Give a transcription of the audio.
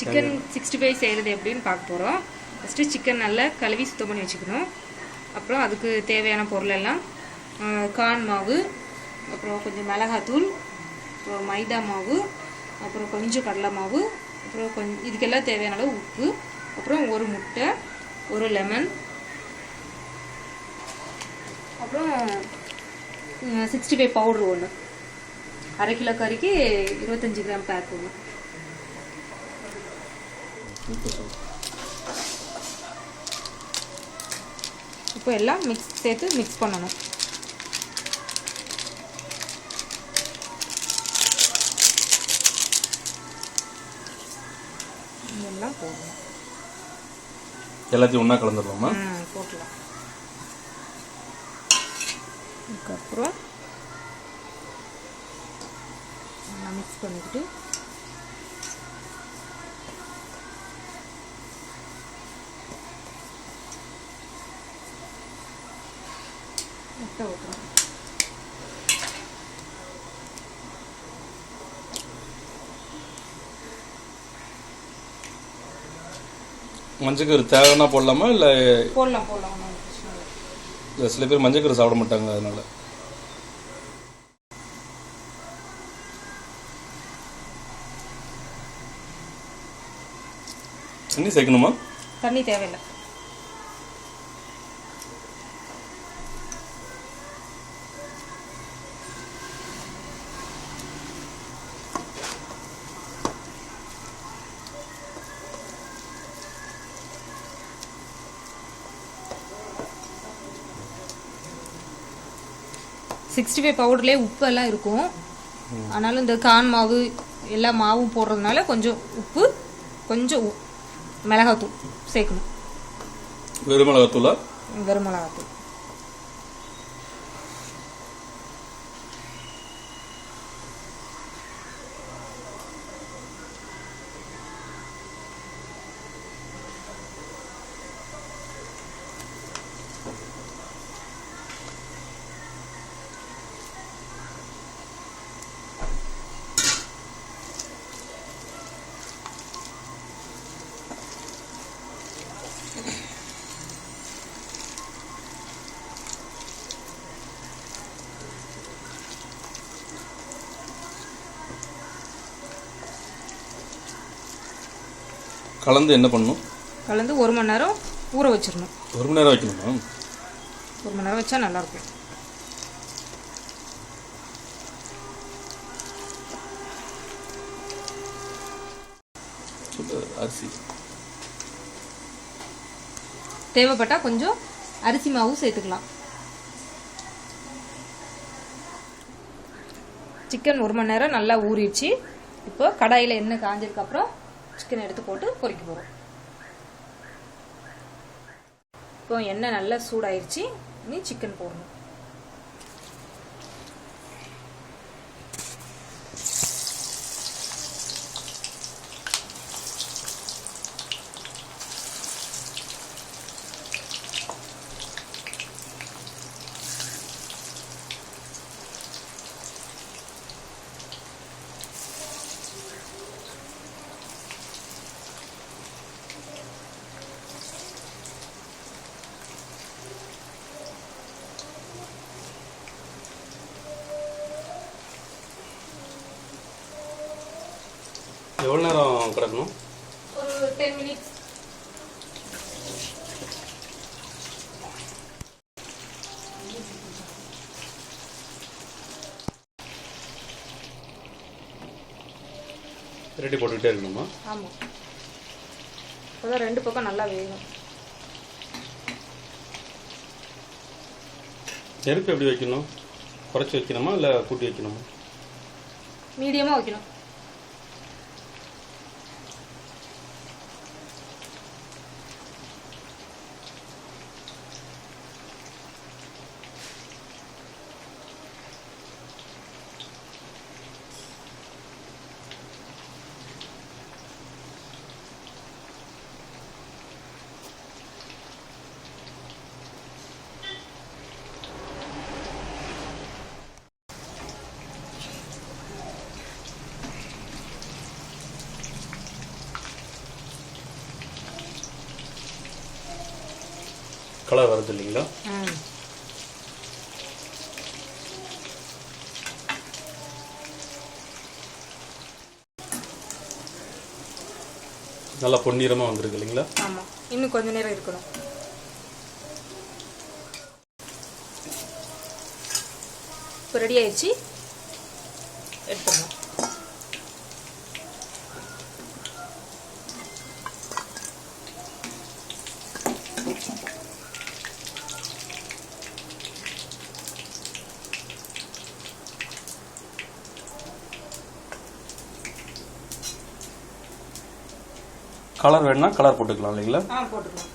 Chicken 65 செய்கிறது எப்படின்னு பார்க்க போகிறோம். ஃபஸ்ட்டு சிக்கன் நல்லா கழுவி சுத்தம் பண்ணி வச்சுக்கணும். அப்புறம் அதுக்கு தேவையான பொருள் எல்லாம் கார்ன் மாவு, அப்புறம் கொஞ்சம் மிளகாத்தூள், அப்புறம் மைதா மாவு, அப்புறம் கொஞ்சம் கடலை மாவு, அப்புறம் இதுக்கெல்லாம் தேவையான அளவு உப்பு, அப்புறம் ஒரு முட்டை, ஒரு லெமன், அப்புறம் 65 பவுட்ரு ஒன்று, அரை கிலோ கறிக்கு 25 கிராம் பேக் ஒன்று. இப்போ எல்லாம் சேர்த்து மிக்ஸ் பண்ணணும். இதெல்லாம் போடணும். எல்லாத்தையும் ஒன்றா கலந்துடலாமா? போட்டலாம். அதுக்கப்புறம் மிக்ஸ் பண்ணிக்கிட்டு முட்டை ஊற்றணும். மஞ்சக்கரு தேவைன்னா போடலாமா? இல்லை போடலாம். இல்லை, சில பேர் மஞ்சக்கரு சாப்பிட மாட்டாங்க, அதனால. தண்ணி சேர்க்கணுமா? தண்ணி தேவையில்லை. பவுடர்லேயே உப்பு எல்லாம் இருக்கும். ஆனாலும் இந்த கார்ன் மாவு எல்லா மாவும் போடுறதுனால கொஞ்சம் உப்பு, கொஞ்சம் மிளகாத்தூள் சேர்க்கணும். வெறும் மிளகாத்தூளா? வெறும் மிளகாத்தூள். கலந்து என்ன பண்ணணும்? கலந்து 1 மணி நேரம் ஊற வச்சிடணும். 1 மணி நேரம் வைக்கணுமா? 1 மணி நேரம் வச்சா நல்லா இருக்கும். அரிசி தேவைப்பட்டா கொஞ்சம் அரிசி மாவு சேர்த்துக்கலாம். சிக்கன் 1 மணி நேரம் நல்லா ஊறிடுச்சு. இப்போ கடாயில் எண்ணெய் காஞ்சதுக்கப்புறம் சிக்கன் எடுத்து போட்டு பொரிக்க போகிறோம். இப்போ எண்ணெய் நல்லா சூடாயிருச்சு. இனி சிக்கன் போடணும். எவ்வளோ நேரம் கிடக்கணும்? ஒரு 10 மினிட்ஸ். ரெடி போட்டுக்கிட்டே இருக்கணுமா? ஆமாம். அப்போதான் 2 பக்கம் நல்லா வேகும். நெருப்பு எப்படி வைக்கணும்? குறைச்சி வைக்கணுமா இல்லை கூட்டி வைக்கணுமா? மீடியமாக வைக்கணும். கலர் வருது இல்லைங்களா? நல்லா பொன்னிறமாக வந்திருக்கு இல்லைங்களா? ஆமாம், இன்னும் கொஞ்ச நேரம் இருக்கணும். இப்போ ரெடி ஆயிடுச்சு, எடுத்துடலாம். கலர் வேணும்னா கலர் போட்டுக்கலாம் இல்லைங்களா? போட்டுக்கலாம்.